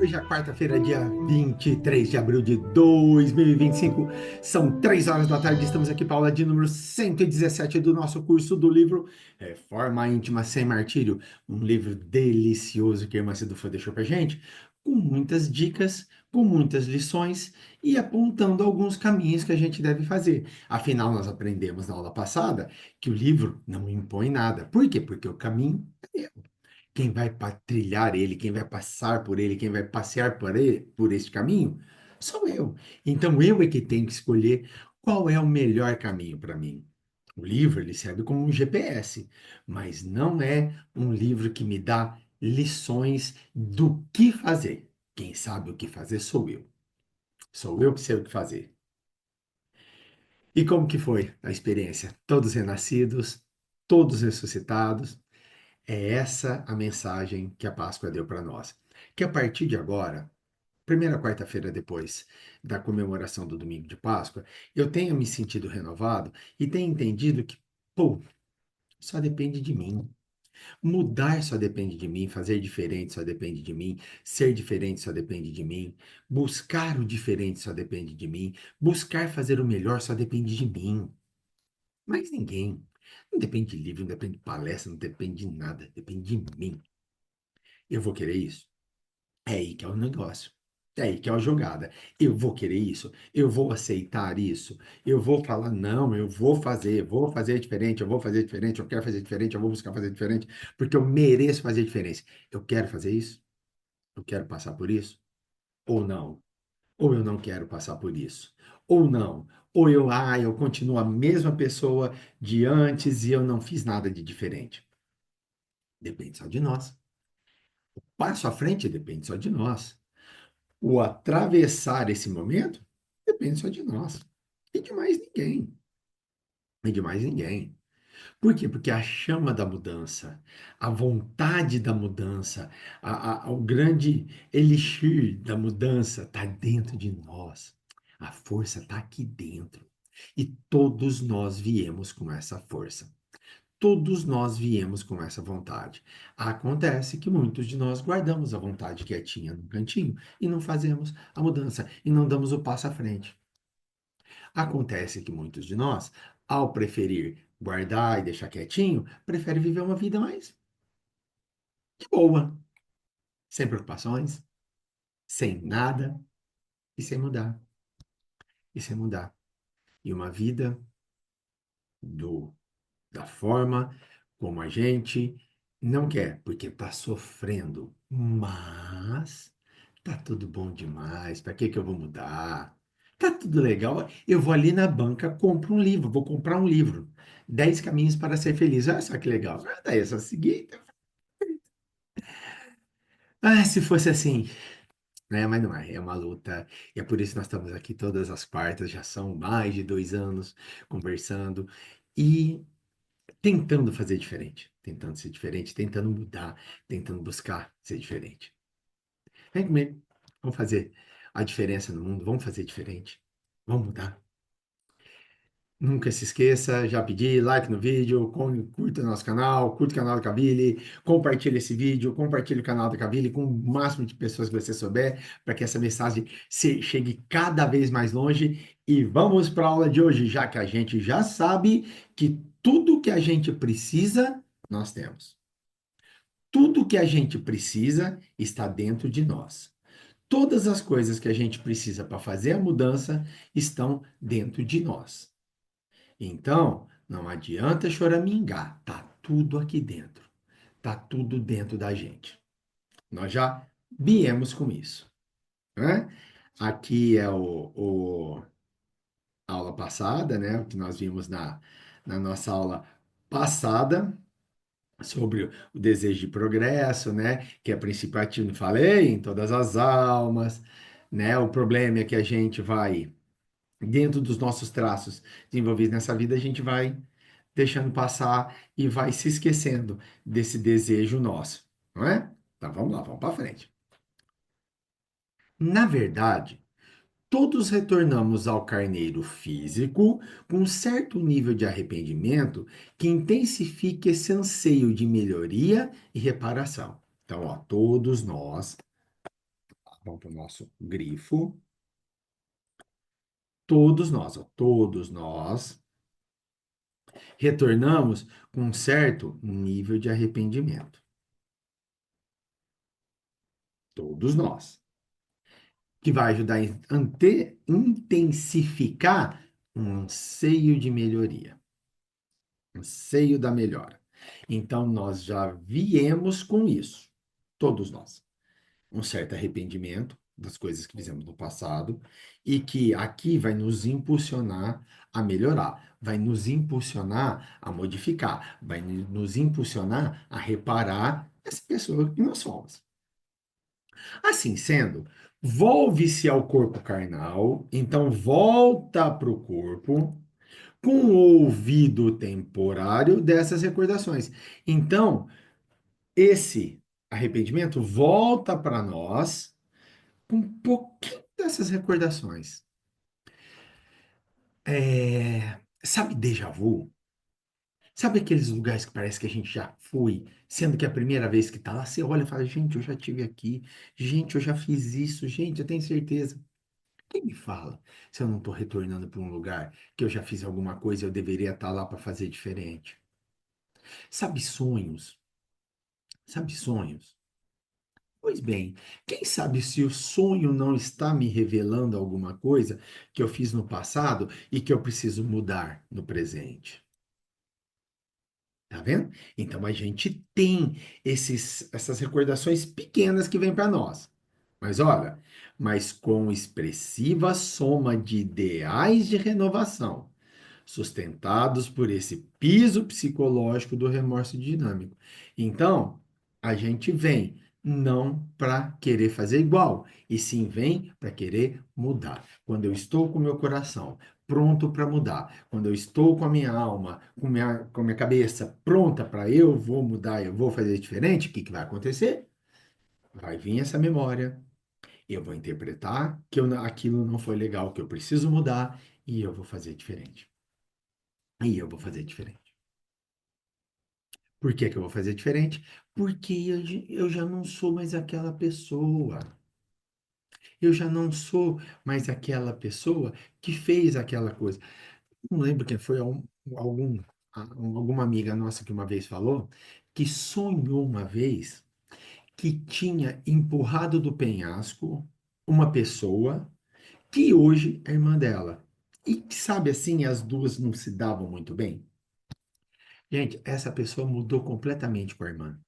Hoje é quarta-feira, dia 23 de abril de 2025. São 3 horas da tarde. Estamos aqui para a aula de número 117 do nosso curso do livro Reforma Íntima Sem Martírio. Um livro delicioso que a irmã Cidufa deixou para gente, com muitas dicas, com muitas lições e apontando alguns caminhos que a gente deve fazer. Afinal, nós aprendemos na aula passada que o livro não impõe nada. Por quê? Porque o caminho é quem vai trilhar ele, quem vai passar por ele, quem vai passear por ele, por este caminho, sou eu. Então eu é que tenho que escolher qual é o melhor caminho para mim. O livro ele serve como um GPS, mas não é um livro que me dá lições do que fazer. Quem sabe o que fazer sou eu. Sou eu que sei o que fazer. E como que foi a experiência? Todos renascidos, todos ressuscitados. É essa a mensagem que a Páscoa deu para nós. Que a partir de agora, primeira quarta-feira depois da comemoração do domingo de Páscoa, eu tenha me sentido renovado e tenha entendido que, pô, só depende de mim. Mudar só depende de mim, fazer diferente só depende de mim, ser diferente só depende de mim, buscar o diferente só depende de mim, buscar fazer o melhor só depende de mim. Mais ninguém. Não depende de livro, não depende de palestra, não depende de nada, depende de mim. Eu vou querer isso? É aí que é o negócio. É aí que é a jogada. Eu vou querer isso? Eu vou aceitar isso? Eu vou falar, não, eu vou fazer diferente, eu vou fazer diferente, eu quero fazer diferente, eu vou buscar fazer diferente, porque eu mereço fazer diferença. Eu quero fazer isso? Eu quero passar por isso? Ou não? Ou eu não quero passar por isso? Ou não? Ou eu continuo a mesma pessoa de antes e eu não fiz nada de diferente? Depende só de nós. Passo à frente depende só de nós. O atravessar esse momento depende só de nós. E de mais ninguém. E de mais ninguém. Por quê? Porque a chama da mudança, a vontade da mudança, o grande elixir da mudança está dentro de nós. A força está aqui dentro. E todos nós viemos com essa força. Todos nós viemos com essa vontade. Acontece que muitos de nós guardamos a vontade quietinha no cantinho e não fazemos a mudança e não damos o passo à frente. Acontece que muitos de nós, ao preferir guardar e deixar quietinho, preferem viver uma vida mais de boa, sem preocupações, sem nada e sem mudar. E sem mudar. E uma vida do da forma como a gente não quer, porque está sofrendo. Mas tá tudo bom demais. Para que que eu vou mudar? Tá tudo legal. Eu vou ali na banca, compro um livro, vou comprar um livro. 10 caminhos para ser feliz. Olha só que legal. Ah, daí é só seguir. Ah, se fosse assim, né? Mas não é, é uma luta. E é por isso que nós estamos aqui todas as quartas, já são mais de 2 anos conversando. E tentando fazer diferente, tentando ser diferente, tentando mudar, tentando buscar ser diferente. Vem comigo, vamos fazer a diferença no mundo, vamos fazer diferente, vamos mudar. Nunca se esqueça, já pedi like no vídeo, curta nosso canal, curta o canal da Cavili, compartilhe esse vídeo, compartilhe o canal da Cavili com o máximo de pessoas que você souber, para que essa mensagem chegue cada vez mais longe. E vamos para a aula de hoje, já que a gente já sabe que tudo que a gente precisa, nós temos. Tudo que a gente precisa está dentro de nós. Todas as coisas que a gente precisa para fazer a mudança estão dentro de nós. Então, não adianta choramingar, tá tudo aqui dentro. Tá tudo dentro da gente. Nós já viemos com isso, né? Aqui é a aula passada, né? O que nós vimos na nossa aula passada sobre o desejo de progresso, né? Que é princípio ativo, falei, em todas as almas, né? O problema é que a gente vai dentro dos nossos traços desenvolvidos nessa vida, a gente vai deixando passar e vai se esquecendo desse desejo nosso, não é? Então vamos lá, vamos para frente. Na verdade, todos retornamos ao carneiro físico com um certo nível de arrependimento que intensifica esse anseio de melhoria e reparação. Então, ó, todos nós vamos para o nosso grifo. Todos nós retornamos com um certo nível de arrependimento. Todos nós. Que vai ajudar a intensificar um anseio de melhoria, um anseio da melhora. Então, nós já viemos com isso, todos nós. Um certo arrependimento das coisas que fizemos no passado e que aqui vai nos impulsionar a melhorar, vai nos impulsionar a modificar, vai nos impulsionar a reparar essa pessoa que nós somos. Assim sendo, volve-se ao corpo carnal, então volta para o corpo com o ouvido temporário dessas recordações. Então, esse arrependimento volta para nós com um pouquinho dessas recordações. Sabe déjà vu? Sabe aqueles lugares que parece que a gente já foi, sendo que a primeira vez que tá lá, você olha e fala, gente, eu já estive aqui, gente, eu já fiz isso, gente, eu tenho certeza. Quem me fala se eu não estou retornando para um lugar que eu já fiz alguma coisa e eu deveria estar lá para fazer diferente? Sabe sonhos? Sabe sonhos? Pois bem, quem sabe se o sonho não está me revelando alguma coisa que eu fiz no passado e que eu preciso mudar no presente? Tá vendo? Então a gente tem essas recordações pequenas que vêm para nós. Mas olha, mas com expressiva soma de ideais de renovação sustentados por esse piso psicológico do remorso dinâmico. Então, a gente vem não para querer fazer igual, e sim vem para querer mudar. Quando eu estou com o meu coração pronto para mudar, quando eu estou com a minha alma, com a minha cabeça pronta para eu vou mudar, eu vou fazer diferente, o que que vai acontecer? Vai vir essa memória, eu vou interpretar que aquilo não foi legal, que eu preciso mudar, e eu vou fazer diferente. E eu vou fazer diferente. Por que que eu vou fazer diferente? Porque eu já não sou mais aquela pessoa. Eu já não sou mais aquela pessoa que fez aquela coisa. Não lembro quem foi, algum, alguma amiga nossa que uma vez falou que sonhou uma vez que tinha empurrado do penhasco uma pessoa que hoje é irmã dela. E que, sabe assim, as duas não se davam muito bem. Gente, essa pessoa mudou completamente com a irmã.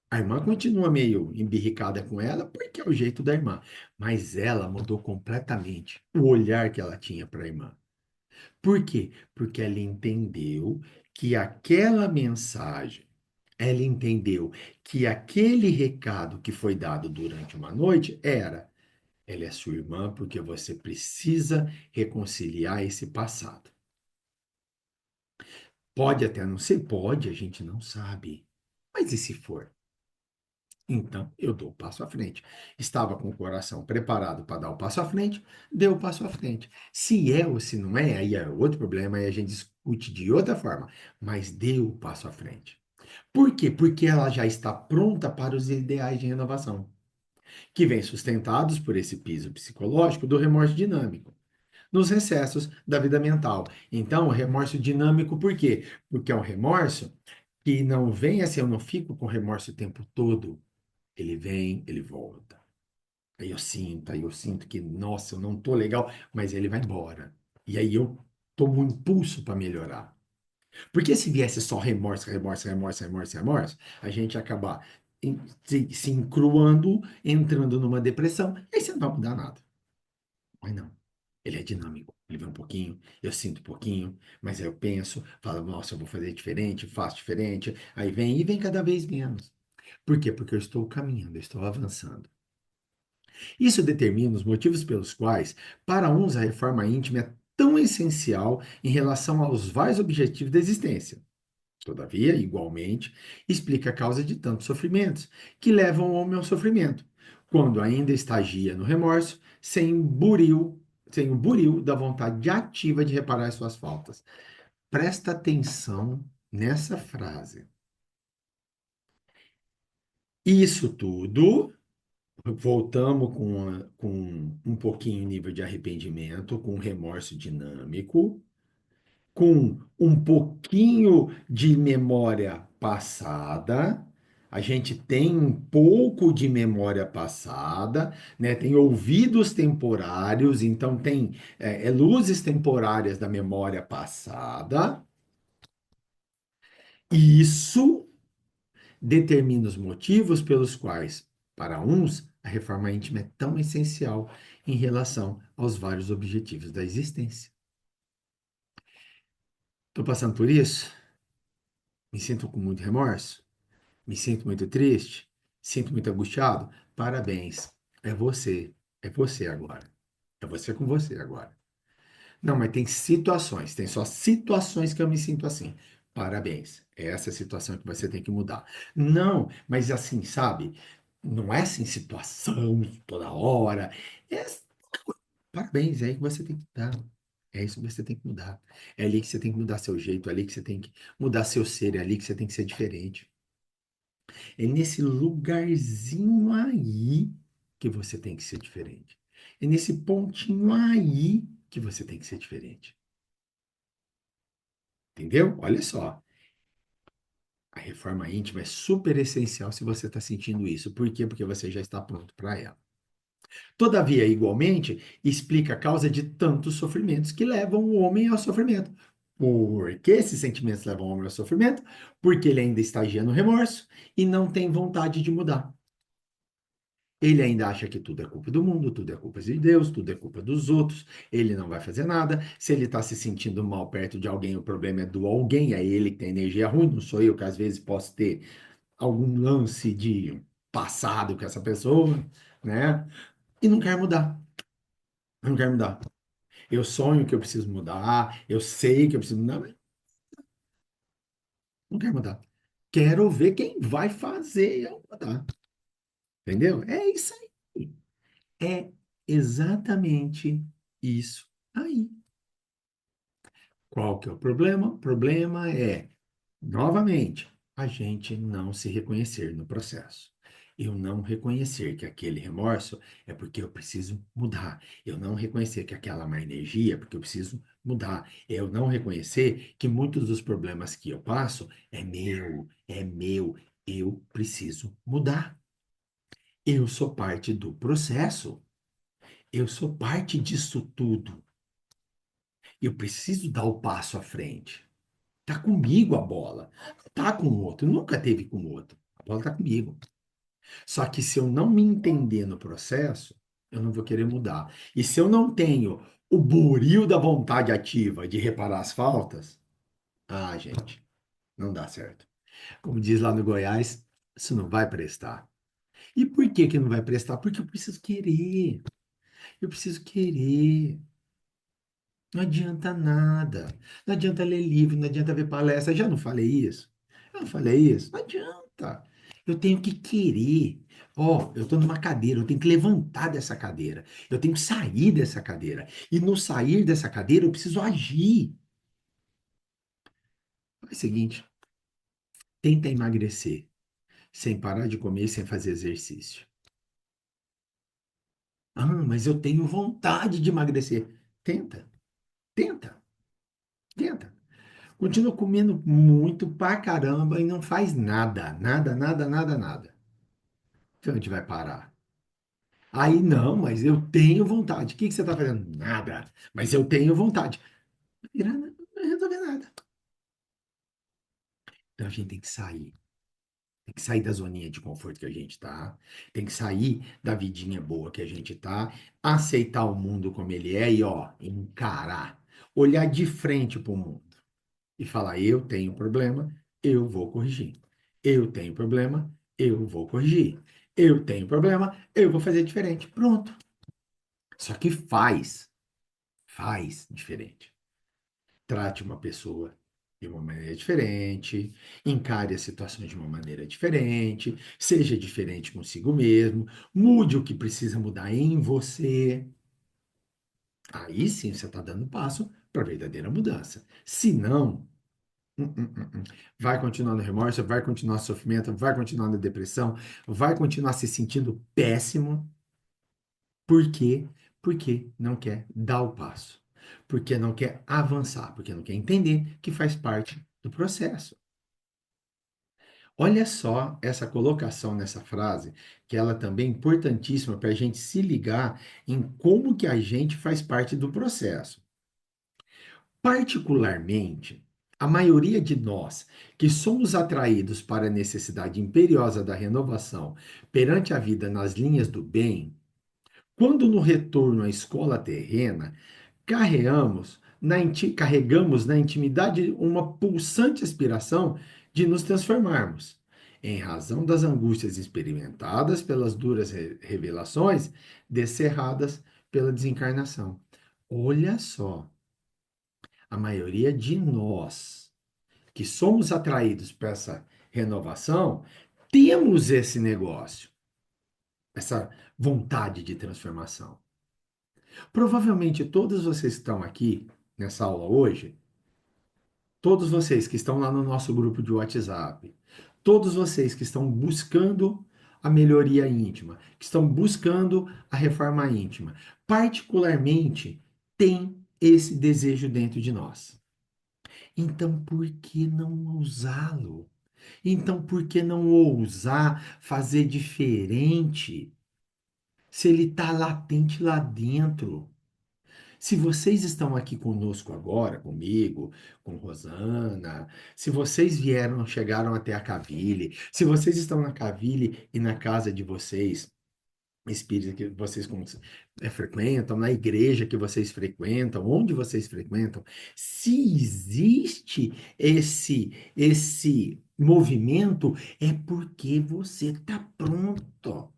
A irmã continua meio embirricada com ela, porque é o jeito da irmã. Mas ela mudou completamente o olhar que ela tinha para a irmã. Por quê? Porque ela entendeu que aquela mensagem, ela entendeu que aquele recado que foi dado durante uma noite ela é sua irmã porque você precisa reconciliar esse passado. Pode até não ser, pode, a gente não sabe. Mas e se for? Então, eu dou o passo à frente. Estava com o coração preparado para dar o passo à frente, deu o passo à frente. Se é ou se não é, aí é outro problema, aí a gente discute de outra forma, mas deu o passo à frente. Por quê? Porque ela já está pronta para os ideais de renovação, que vêm sustentados por esse piso psicológico do remorso dinâmico, nos recessos da vida mental. Então, o remorso dinâmico, por quê? Porque é um remorso que não vem assim, eu não fico com remorso o tempo todo. Ele vem, ele volta. Aí eu sinto que, nossa, eu não tô legal, mas ele vai embora. E aí eu tomo um impulso para melhorar. Porque se viesse só remorso, a gente ia acabar se encruando, entrando numa depressão, aí você não vai mudar nada. Mas não. Ele é dinâmico. Ele vem um pouquinho, eu sinto um pouquinho, mas aí eu penso, falo, nossa, eu vou fazer diferente, faço diferente. Aí vem e vem cada vez menos. Por quê? Porque eu estou caminhando, eu estou avançando. Isso determina os motivos pelos quais, para uns, a reforma íntima é tão essencial em relação aos vários objetivos da existência. Todavia, igualmente, explica a causa de tantos sofrimentos, que levam o homem ao sofrimento, quando ainda estagia no remorso, sem o buril da vontade ativa de reparar as suas faltas. Presta atenção nessa frase. Isso tudo voltamos com um pouquinho o nível de arrependimento, com remorso dinâmico, com um pouquinho de memória passada. A gente tem um pouco de memória passada, né? Tem ouvidos temporários, então tem luzes temporárias da memória passada. Isso determina os motivos pelos quais, para uns, a reforma íntima é tão essencial em relação aos vários objetivos da existência. Estou passando por isso? Me sinto com muito remorso? Me sinto muito triste? Sinto muito angustiado? Parabéns. É você. É você agora. É você com você agora. Não, mas tem situações, tem só situações que eu me sinto assim. Parabéns. É essa situação que você tem que mudar. Não, mas assim, sabe? Não é assim situação toda hora. É... Parabéns, é aí que você tem que mudar. É isso que você tem que mudar. É ali que você tem que mudar seu jeito, é ali que você tem que mudar seu ser, é ali que você tem que ser diferente. É nesse lugarzinho aí que você tem que ser diferente. É nesse pontinho aí que você tem que ser diferente. Entendeu? Olha só. A reforma íntima é super essencial se você está sentindo isso. Por quê? Porque você já está pronto para ela. Todavia, igualmente, explica a causa de tantos sofrimentos que levam o homem ao sofrimento. Por que esses sentimentos levam o homem ao sofrimento? Porque ele ainda estagia no remorso e não tem vontade de mudar. Ele ainda acha que tudo é culpa do mundo, tudo é culpa de Deus, tudo é culpa dos outros, ele não vai fazer nada. Se ele está se sentindo mal perto de alguém, o problema é do alguém, é ele que tem energia ruim, não sou eu que às vezes posso ter algum lance de passado com essa pessoa, né? E não quer mudar. Eu não quero mudar. Eu sonho que eu preciso mudar, eu sei que eu preciso mudar, mas não quero mudar. Quero ver quem vai fazer eu mudar. Entendeu? É isso aí. É exatamente isso aí. Qual que é o problema? O problema é, novamente, a gente não se reconhecer no processo. Eu não reconhecer que aquele remorso é porque eu preciso mudar. Eu não reconhecer que aquela má energia é porque eu preciso mudar. Eu não reconhecer que muitos dos problemas que eu passo é meu. Eu preciso mudar. Eu sou parte do processo. Eu sou parte disso tudo. Eu preciso dar o passo à frente. Tá comigo a bola. Não tá com o outro. Nunca teve com o outro. A bola tá comigo. Só que se eu não me entender no processo, eu não vou querer mudar. E se eu não tenho o buril da vontade ativa de reparar as faltas, gente, não dá certo. Como diz lá no Goiás, isso não vai prestar. E por que que não vai prestar? Porque eu preciso querer. Eu preciso querer. Não adianta nada. Não adianta ler livro, não adianta ver palestra. Já não falei isso? Eu não falei isso? Não adianta. Eu tenho que querer. Ó, eu estou numa cadeira, eu tenho que levantar dessa cadeira. Eu tenho que sair dessa cadeira. E no sair dessa cadeira, eu preciso agir. É o seguinte, tenta emagrecer sem parar de comer, sem fazer exercício. Ah, mas eu tenho vontade de emagrecer. Tenta, tenta, tenta. Continua comendo muito pra caramba e não faz nada. Nada, nada, nada, nada. Então a gente vai parar. Aí não, mas eu tenho vontade. O que que você está fazendo? Nada. Mas eu tenho vontade. Não vai resolver nada. Então a gente tem que sair. Tem que sair da zoninha de conforto que a gente tá. Tem que sair da vidinha boa que a gente tá. Aceitar o mundo como ele é e, ó, encarar. Olhar de frente para o mundo. E falar: eu tenho problema, eu vou corrigir. Eu tenho problema, eu vou corrigir. Eu tenho problema, eu vou fazer diferente. Pronto. Só que faz diferente. Trate uma pessoa de uma maneira diferente, encare as situações de uma maneira diferente, seja diferente consigo mesmo, mude o que precisa mudar em você. Aí sim você está dando passo para a verdadeira mudança. Se não, hum. Vai continuar no remorso, vai continuar no sofrimento, vai continuar na depressão, vai continuar se sentindo péssimo. Por quê? Porque não quer dar o passo. Porque não quer avançar, porque não quer entender que faz parte do processo. Olha só essa colocação nessa frase, que ela também é importantíssima para a gente se ligar em como que a gente faz parte do processo. Particularmente, a maioria de nós que somos atraídos para a necessidade imperiosa da renovação perante a vida nas linhas do bem, quando no retorno à escola terrena, carregamos na intimidade uma pulsante aspiração de nos transformarmos, em razão das angústias experimentadas pelas duras revelações descerradas pela desencarnação. Olha só, a maioria de nós que somos atraídos para essa renovação, temos esse negócio, essa vontade de transformação. Provavelmente todos vocês que estão aqui nessa aula hoje, todos vocês que estão lá no nosso grupo de WhatsApp, todos vocês que estão buscando a melhoria íntima, que estão buscando a reforma íntima, particularmente tem esse desejo dentro de nós. Então, por que não usá-lo? Então, por que não ousar fazer diferente se ele está latente lá dentro? Se vocês estão aqui conosco agora, comigo, com Rosana, se vocês chegaram até a Cavile, se vocês estão na Cavile e na casa de vocês, espírita que vocês frequentam, na igreja que vocês frequentam, onde vocês frequentam, se existe esse movimento, é porque você está pronto,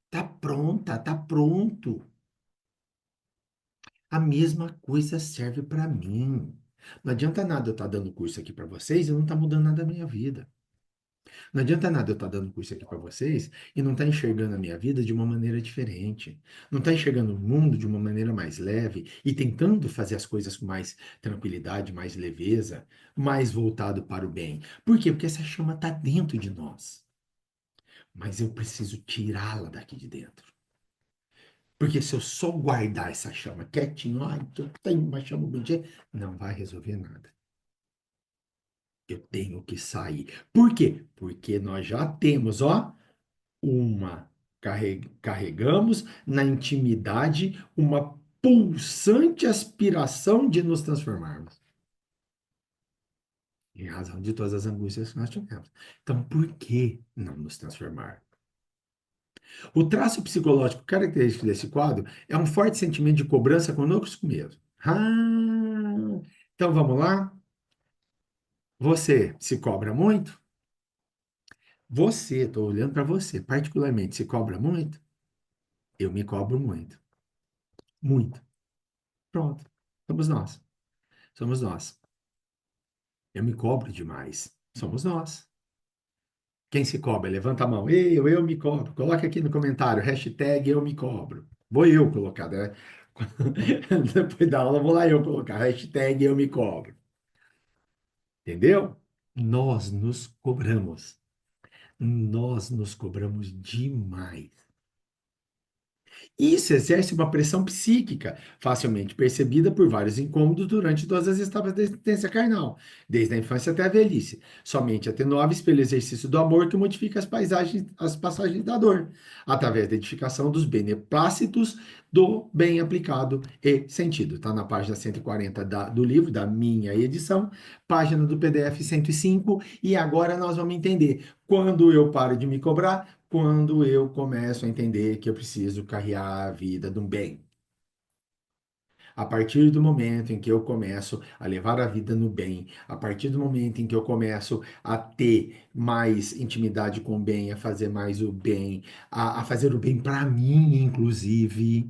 está pronta, está pronto. A mesma coisa serve para mim. Não adianta nada eu estar dando curso aqui para vocês e não estar mudando nada na minha vida. Não adianta nada eu estar dando curso aqui para vocês e não estar enxergando a minha vida de uma maneira diferente. Não estar enxergando o mundo de uma maneira mais leve e tentando fazer as coisas com mais tranquilidade, mais leveza, mais voltado para o bem. Por quê? Porque essa chama está dentro de nós. Mas eu preciso tirá-la daqui de dentro. Porque se eu só guardar essa chama quietinho, ai, eu tenho uma chama bonitinha, não vai resolver nada. Eu tenho que sair. Por quê? Porque nós já temos, ó, uma, carregamos na intimidade uma pulsante aspiração de nos transformarmos, em razão de todas as angústias que nós tivemos. Então, por que não nos transformar? O traço psicológico característico desse quadro é um forte sentimento de cobrança conosco mesmo. Então vamos lá? Você se cobra muito? Você, estou olhando para você, particularmente, se cobra muito? Eu me cobro muito. Muito. Pronto. Somos nós. Somos nós. Eu me cobro demais. Somos nós. Quem se cobra? Levanta a mão. Eu me cobro. Coloca aqui no comentário, hashtag eu me cobro. Vou eu colocar, né? Depois da aula, vou lá eu colocar, hashtag eu me cobro. Entendeu? Nós nos cobramos. Nós nos cobramos demais. Isso exerce uma pressão psíquica, facilmente percebida por vários incômodos durante todas as etapas da existência carnal, desde a infância até a velhice, somente atenuáveis pelo exercício do amor que modifica as passagens da dor, através da edificação dos beneplácitos do bem aplicado e sentido. Está na página 140 do livro, da minha edição, página do PDF 105, e agora nós vamos entender quando eu paro de me cobrar, quando eu começo a entender que eu preciso carregar a vida de um bem. A partir do momento em que eu começo a levar a vida no bem, a partir do momento em que eu começo a ter mais intimidade com o bem, a fazer mais o bem, a fazer o bem para mim, inclusive,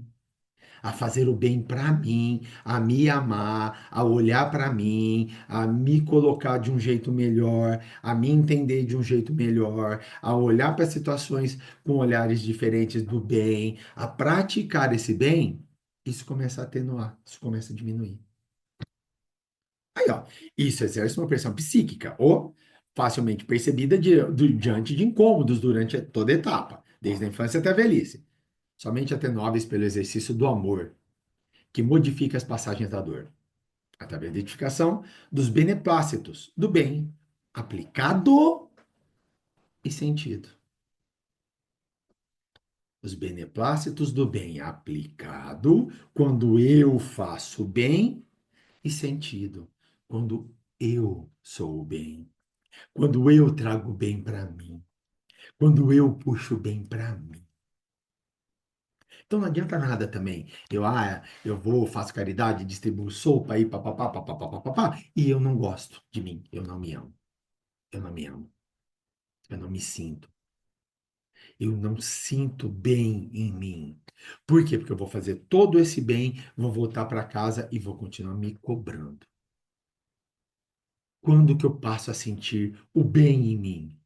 a fazer o bem para mim, a me amar, a olhar para mim, a me colocar de um jeito melhor, a me entender de um jeito melhor, a olhar para as situações com olhares diferentes do bem, a praticar esse bem, isso começa a atenuar, isso começa a diminuir. Aí, ó, isso exerce uma pressão psíquica, ou facilmente percebida diante de incômodos durante toda a etapa, desde a infância até a velhice, somente atenuáveis pelo exercício do amor, que modifica as passagens da dor, através da identificação dos beneplácitos, do bem aplicado e sentido. Os beneplácitos do bem aplicado, quando eu faço bem, e sentido, quando eu sou o bem, quando eu trago o bem para mim, quando eu puxo o bem para mim. Então não adianta nada também. Eu vou, faço caridade, distribuo sopa aí, papapá, papapá, papapá, e eu não gosto de mim, eu não me amo, eu não me amo, eu não me sinto. Eu não sinto bem em mim. Por quê? Porque eu vou fazer todo esse bem, vou voltar para casa e vou continuar me cobrando. Quando que eu passo a sentir o bem em mim?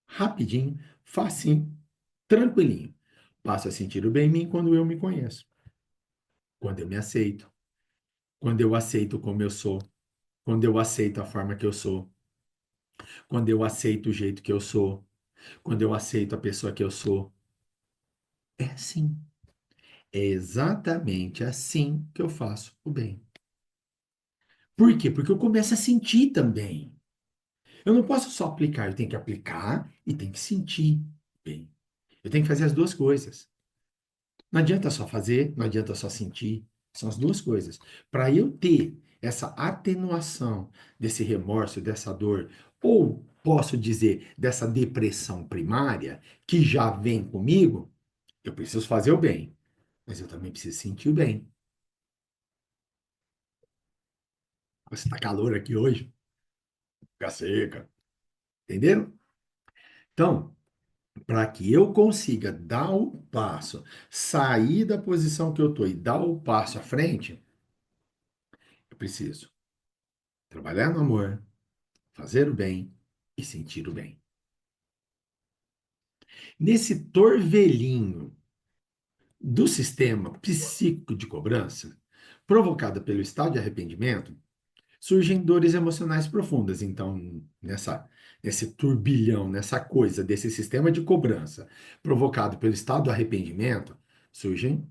Rapidinho, facinho, tranquilinho. Passo a sentir o bem em mim quando eu me conheço, quando eu me aceito, quando eu aceito como eu sou, quando eu aceito a forma que eu sou, quando eu aceito o jeito que eu sou, quando eu aceito a pessoa que eu sou. É assim. É exatamente assim que eu faço o bem. Por quê? Porque eu começo a sentir também. Eu não posso só aplicar, eu tenho que aplicar e tenho que sentir bem. Eu tenho que fazer as duas coisas. Não adianta só fazer, não adianta só sentir. São as duas coisas. Para eu ter essa atenuação desse remorso, dessa dor, ou posso dizer dessa depressão primária, que já vem comigo, eu preciso fazer o bem, mas eu também preciso sentir o bem. Você está calor aqui hoje? Fica seca. Entenderam? Então, para que eu consiga dar o passo, sair da posição que eu estou e dar o passo à frente, eu preciso trabalhar no amor, fazer o bem e sentir o bem. Nesse torvelinho do sistema psíquico de cobrança, provocada pelo estado de arrependimento, surgem dores emocionais profundas. Então, nesse turbilhão, nessa coisa desse sistema de cobrança provocado pelo estado do arrependimento, surgem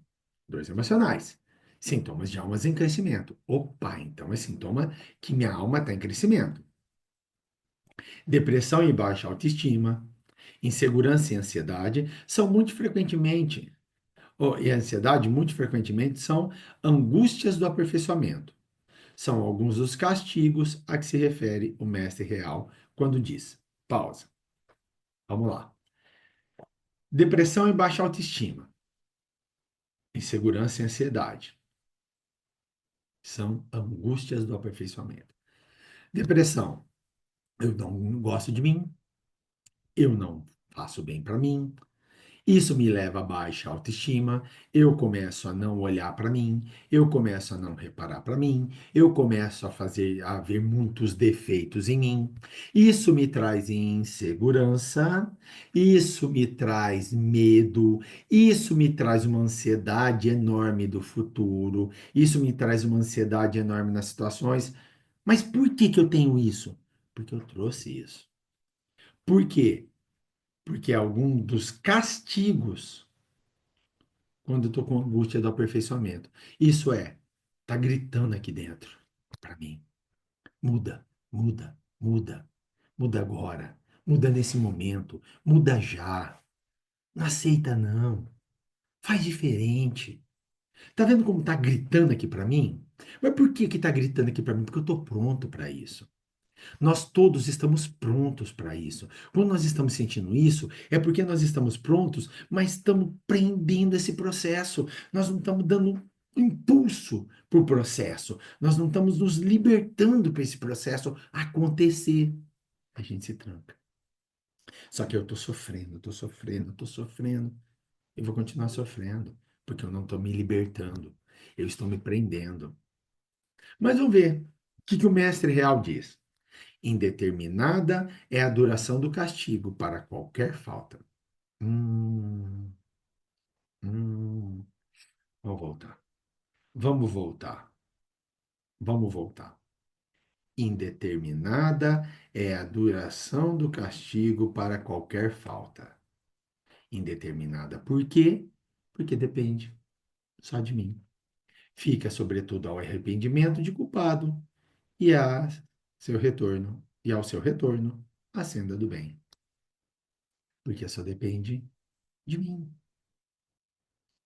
dores emocionais. Sintomas de almas em crescimento. Opa, então é sintoma que minha alma está em crescimento. Depressão e baixa autoestima, insegurança e ansiedade são muito frequentemente, e a ansiedade muito frequentemente são angústias do aperfeiçoamento. São alguns dos castigos a que se refere o mestre real quando diz: pausa. Vamos lá. Depressão e baixa autoestima, insegurança e ansiedade são angústias do aperfeiçoamento. Depressão, eu não gosto de mim, eu não faço bem para mim, isso me leva a baixa autoestima, eu começo a não olhar para mim, eu começo a não reparar para mim, eu começo a ver muitos defeitos em mim. Isso me traz insegurança, isso me traz medo, isso me traz uma ansiedade enorme do futuro, isso me traz uma ansiedade enorme nas situações. Mas por que que eu tenho isso? Porque eu trouxe isso. Por quê? Porque algum dos castigos quando eu estou com angústia do aperfeiçoamento. Isso tá gritando aqui dentro para mim. Muda, muda, muda. Muda agora. Muda nesse momento. Muda já. Não aceita não. Faz diferente. Tá vendo como tá gritando aqui para mim? Mas por que que tá gritando aqui para mim? Porque eu tô pronto para isso. Nós todos estamos prontos para isso. Quando nós estamos sentindo isso, é porque nós estamos prontos, mas estamos prendendo esse processo. Nós não estamos dando impulso para o processo. Nós não estamos nos libertando para esse processo acontecer. A gente se tranca. Só que eu estou sofrendo, estou sofrendo, estou sofrendo. Eu vou continuar sofrendo, porque eu não estou me libertando. Eu estou me prendendo. Mas vamos ver o que o mestre real diz. Indeterminada é a duração do castigo para qualquer falta. Hum, hum. Vamos voltar. Vamos voltar. Vamos voltar. Indeterminada é a duração do castigo para qualquer falta. Indeterminada. Por quê? Porque depende só de mim. Fica, sobretudo, ao arrependimento de culpado e a seu retorno, e ao seu retorno, a senda do bem. Porque só depende de mim.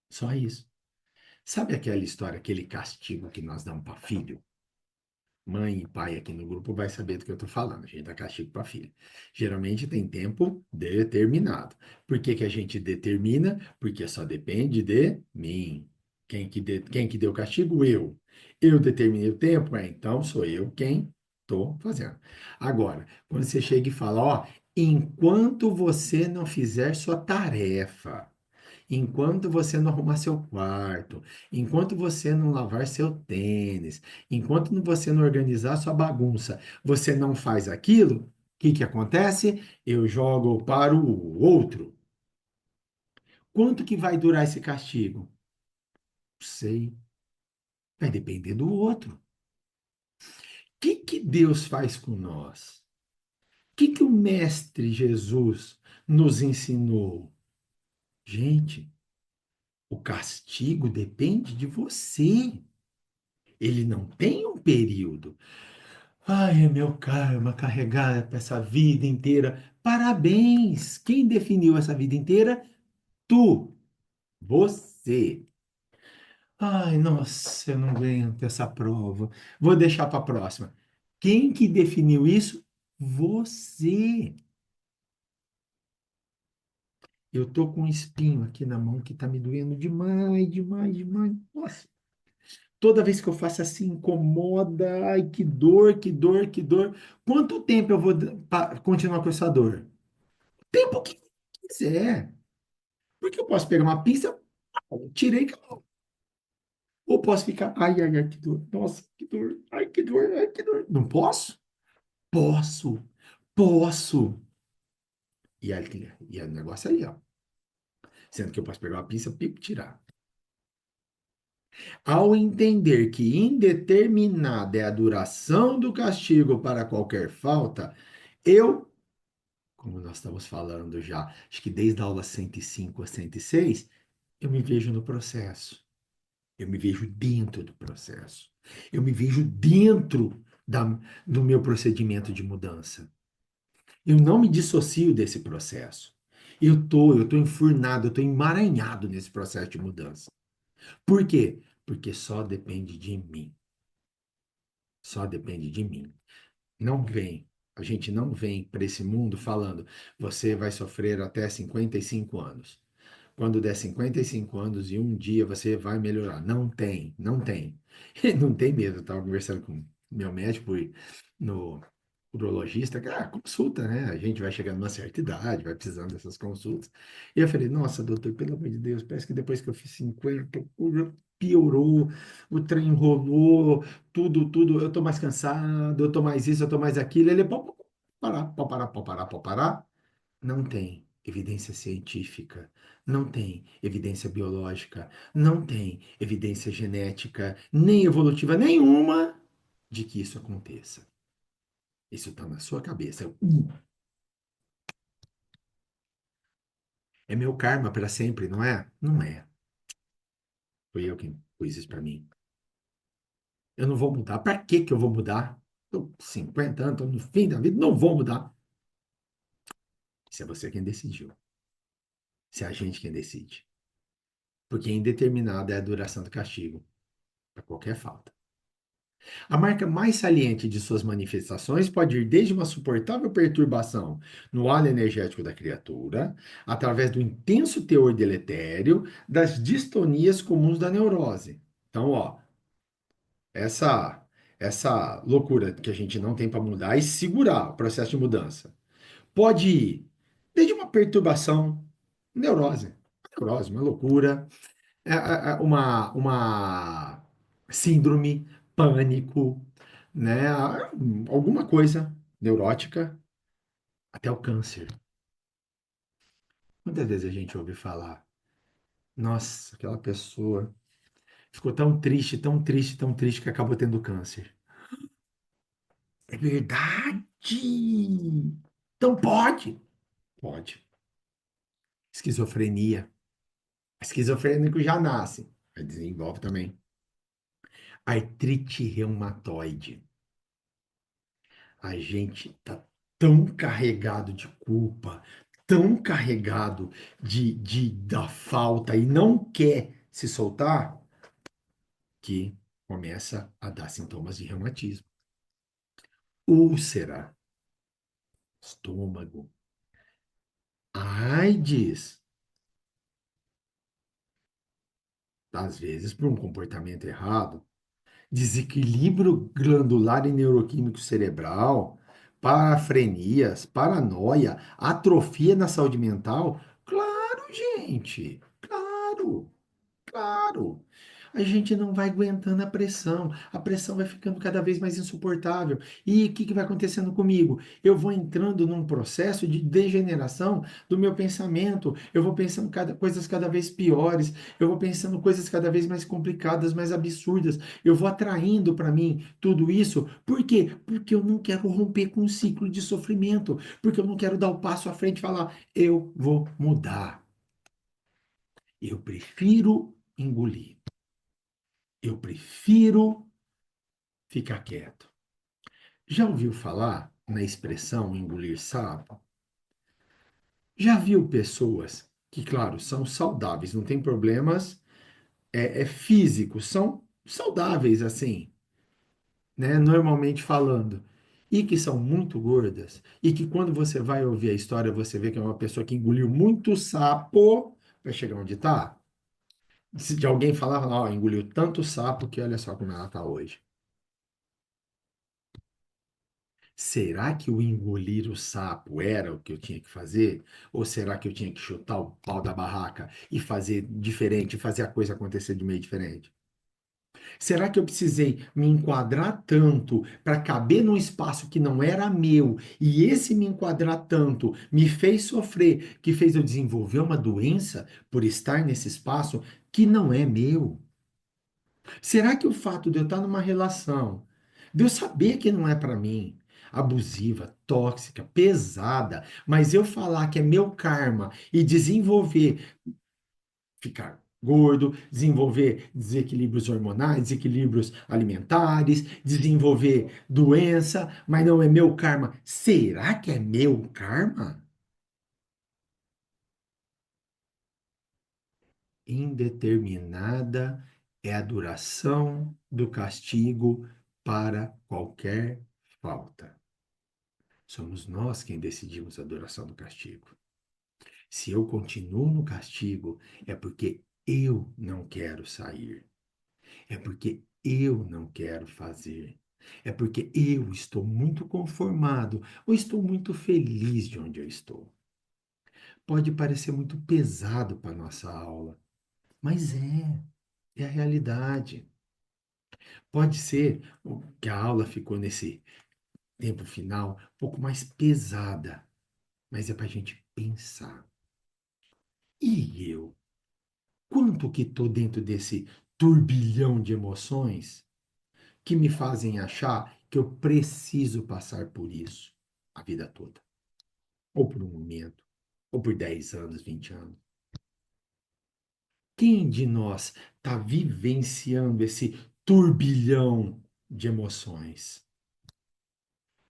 Só isso. Sabe aquela história, aquele castigo que nós damos para filho? Mãe e pai aqui no grupo vai saber do que eu estou falando. A gente dá castigo para filho. Geralmente tem tempo determinado. Por que que a gente determina? Porque só depende de mim. Quem que deu castigo? Eu. Eu determinei o tempo? Então sou eu quem estou fazendo. Agora, quando você chega e fala, ó, enquanto você não fizer sua tarefa, enquanto você não arrumar seu quarto, enquanto você não lavar seu tênis, enquanto você não organizar sua bagunça, você não faz aquilo, o que que acontece? Eu jogo para o outro. Quanto que vai durar esse castigo? Sei. Vai depender do outro. O que que Deus faz com nós? O que que o Mestre Jesus nos ensinou? Gente, o castigo depende de você. Ele não tem um período. Ai, é meu karma carregado para essa vida inteira. Parabéns! Quem definiu essa vida inteira? Tu, você. Ai, nossa, eu não aguento essa prova. Vou deixar para a próxima. Quem que definiu isso? Você. Eu tô com um espinho aqui na mão que tá me doendo demais, demais, demais. Nossa, toda vez que eu faço assim, incomoda. Ai, que dor, que dor, que dor. Quanto tempo eu vou continuar com essa dor? Tempo que quiser. Porque eu posso pegar uma pinça, tirei, acabou. Ou posso ficar, ai, ai, ai, que dor. Nossa, que dor. Ai, que dor, ai, que dor. Não posso? Posso. Posso. E o negócio é ali, ó. Sendo que eu posso pegar uma pinça, pico, tirar. Ao entender que indeterminada é a duração do castigo para qualquer falta, eu, como nós estamos falando já, acho que desde a aula 105 a 106, eu me vejo no processo. Eu me vejo dentro do processo. Eu me vejo dentro do meu procedimento de mudança. Eu não me dissocio desse processo. Eu tô enfurnado, eu tô emaranhado nesse processo de mudança. Por quê? Porque só depende de mim. Só depende de mim. Não vem. A gente não vem para esse mundo falando, você vai sofrer até 55 anos. Quando der 55 anos e um dia você vai melhorar. Não tem, não tem. Não tem mesmo. Eu estava conversando com meu médico e no urologista, que consulta, né? A gente vai chegando numa certa idade, vai precisando dessas consultas. E eu falei, nossa, doutor, pelo amor de Deus, parece que depois que eu fiz 50, piorou, o trem enrolou, tudo, eu tô mais cansado, eu tô mais isso, eu tô mais aquilo. Ele, pode parar, pode parar, pode parar, pode parar. Não tem evidência científica, não tem evidência biológica, não tem evidência genética, nem evolutiva nenhuma de que isso aconteça. Isso está na sua cabeça. É meu karma para sempre, não é? Não é. Foi eu quem pus isso para mim. Eu não vou mudar. Para que que eu vou mudar? Estou com 50 anos, estou no fim da vida, não vou mudar. Isso é você quem decidiu. Isso é a gente quem decide. Porque indeterminada é a duração do castigo para qualquer falta. A marca mais saliente de suas manifestações pode ir desde uma suportável perturbação no halo energético da criatura, através do intenso teor deletério das distonias comuns da neurose. Então, ó, essa loucura que a gente não tem para mudar e segurar o processo de mudança pode ir desde uma perturbação, neurose, uma loucura, uma síndrome, pânico, né? Alguma coisa neurótica, até o câncer. Muitas vezes a gente ouve falar, nossa, aquela pessoa ficou tão triste, tão triste, tão triste que acabou tendo câncer. É verdade! Então pode. Pode. Esquizofrenia. Esquizofrênico já nasce, mas desenvolve também. Artrite reumatoide. A gente tá tão carregado de culpa, tão carregado da falta e não quer se soltar, que começa a dar sintomas de reumatismo. Úlcera, estômago, AIDS, às vezes por um comportamento errado, desequilíbrio glandular e neuroquímico cerebral, parafrenias, paranoia, atrofia na saúde mental. Claro, gente, claro. Claro. A gente não vai aguentando a pressão vai ficando cada vez mais insuportável. E o que que vai acontecendo comigo? Eu vou entrando num processo de degeneração do meu pensamento, eu vou pensando coisas cada vez piores, eu vou pensando coisas cada vez mais complicadas, mais absurdas, eu vou atraindo para mim tudo isso. Por quê? Porque eu não quero romper com um ciclo de sofrimento, porque eu não quero dar o passo à frente e falar, eu vou mudar. Eu prefiro engolir. Eu prefiro ficar quieto. Já ouviu falar na expressão engolir sapo? Já viu pessoas que, claro, são saudáveis, não tem problemas físicos, são saudáveis assim, né? Normalmente falando, e que são muito gordas, e que quando você vai ouvir a história, você vê que é uma pessoa que engoliu muito sapo para chegar onde está? Se de alguém falar, ó, engoliu tanto sapo que olha só como ela está hoje. Será que o engolir o sapo era o que eu tinha que fazer? Ou será que eu tinha que chutar o pau da barraca e fazer diferente, fazer a coisa acontecer de meio diferente? Será que eu precisei me enquadrar tanto para caber num espaço que não era meu e esse me enquadrar tanto me fez sofrer, que fez eu desenvolver uma doença por estar nesse espaço que não é meu? Será que o fato de eu estar numa relação, de eu saber que não é para mim, abusiva, tóxica, pesada, mas eu falar que é meu karma e desenvolver, ficar gordo, desenvolver desequilíbrios hormonais, desequilíbrios alimentares, desenvolver doença, mas não é meu karma. Será que é meu karma? Indeterminada é a duração do castigo para qualquer falta. Somos nós quem decidimos a duração do castigo. Se eu continuo no castigo, é porque eu não quero sair. É porque eu não quero fazer. É porque eu estou muito conformado ou estou muito feliz de onde eu estou. Pode parecer muito pesado para nossa aula, mas é a realidade. Pode ser que a aula ficou nesse tempo final um pouco mais pesada, mas é para a gente pensar. E eu? Quanto que estou dentro desse turbilhão de emoções que me fazem achar que eu preciso passar por isso a vida toda? Ou por um momento, ou por 10 anos, 20 anos. Quem de nós está vivenciando esse turbilhão de emoções,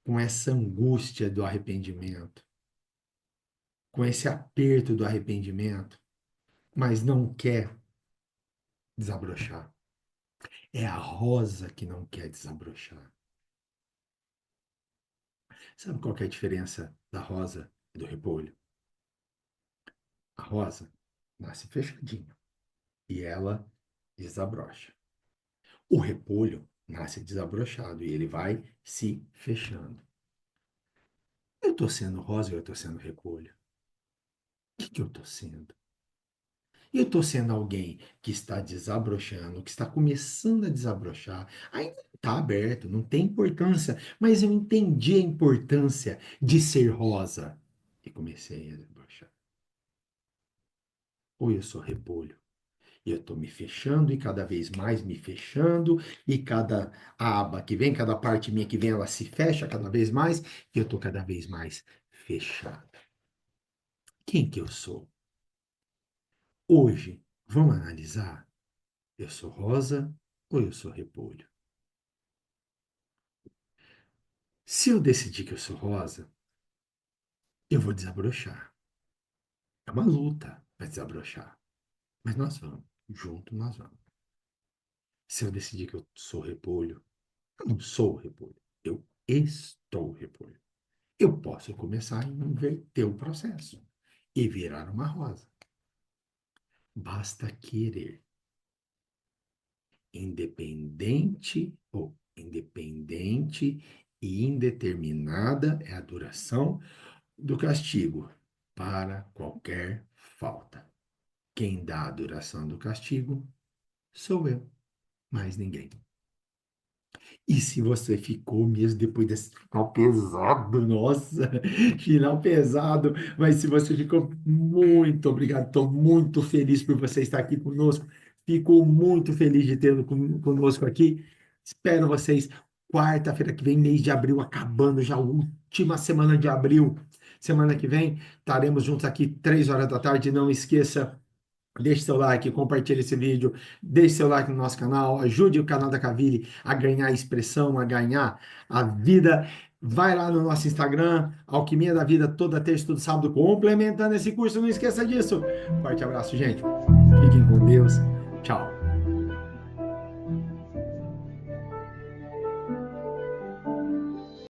com essa angústia do arrependimento, com esse aperto do arrependimento, mas não quer desabrochar? É a rosa que não quer desabrochar. Sabe qual que é a diferença da rosa e do repolho? A rosa nasce fechadinha e ela desabrocha. O repolho nasce desabrochado e ele vai se fechando. Eu estou sendo rosa ou eu estou sendo repolho? O que, que eu estou sendo? Eu estou sendo alguém que está desabrochando, que está começando a desabrochar. Ainda está aberto, não tem importância, mas eu entendi a importância de ser rosa e comecei a desabrochar. Ou eu sou repolho E eu estou me fechando e cada vez mais me fechando, e cada aba que vem, cada parte minha que vem, ela se fecha cada vez mais, e eu estou cada vez mais fechado. Quem que eu sou? Hoje, vamos analisar? Eu sou rosa ou eu sou repolho? Se eu decidir que eu sou rosa, eu vou desabrochar. É uma luta para desabrochar. Mas nós vamos. Junto nós vamos. Se eu decidir que eu sou repolho, eu não sou repolho. Eu estou repolho. Eu posso começar a inverter o processo e virar uma rosa. Basta querer. Independente e indeterminada é a duração do castigo para qualquer falta. Quem dá a duração do castigo sou eu, mais ninguém. E se você ficou mesmo depois desse final pesado, nossa, final pesado, mas se você ficou, muito obrigado, estou muito feliz por você estar aqui conosco, fico muito feliz de tê-lo conosco aqui. Espero vocês quarta-feira que vem, mês de abril, acabando já a última semana de abril. Semana que vem estaremos juntos aqui 3 horas da tarde. Não esqueça. Deixe seu like, compartilhe esse vídeo, deixe seu like no nosso canal, ajude o canal da Cavili a ganhar expressão, a ganhar a vida. Vai lá no nosso Instagram, Alquimia da Vida, toda terça, todo sábado, complementando esse curso. Não esqueça disso. Forte abraço, gente. Fiquem com Deus. Tchau.